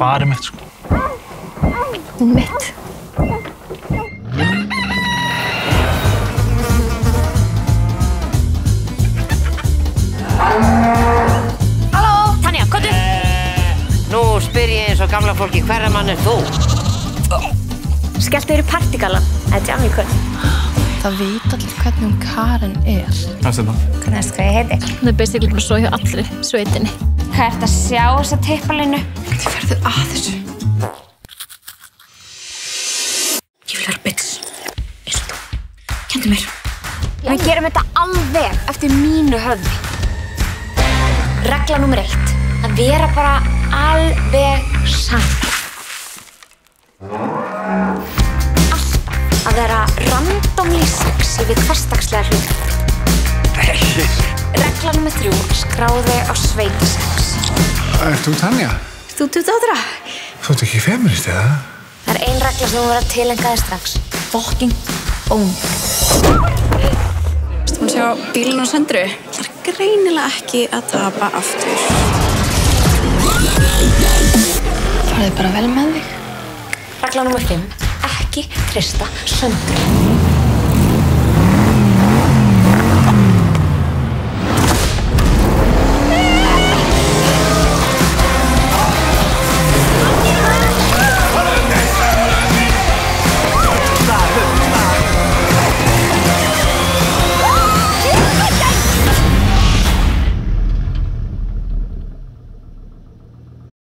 farið mitt, sko. Mitt. Halló, Tanja, komdu. Nú spyr ég eins og gamla fólki, hverra mann þú? Skelltu þér í partígalan. Þetta er Jamil kvöld. Það veit allir hvernig hún Karen er. Hvað er þetta? Hvernig veistu hvað ég heiti? Það er basically bara svo hjá allri sveitinni. Hvað ertu að sjá þessa tippalínu? Þið ferðu að þessu. Ég vil vera bitch. Eins og þú. Kendu mér. Við gerum þetta alveg eftir mínu höfði. Regla númer 1. Að vera bara alveg saman. Að vera randomly sexy við hversdagslega hluti. Regla númer 3. Skráði á sveitasex. Ert þú Tanja? Ert þú 28? Þú ert ekki feminist, eða? Það er ein regla sem þú verður að tilenga þér strax. Fucking own. Hún sjá bílinn á Söndru. Það er greinilega ekki að tapa aftur. Farðu bara vel með þig. Regla númer 5. Ekki treysta Söndru.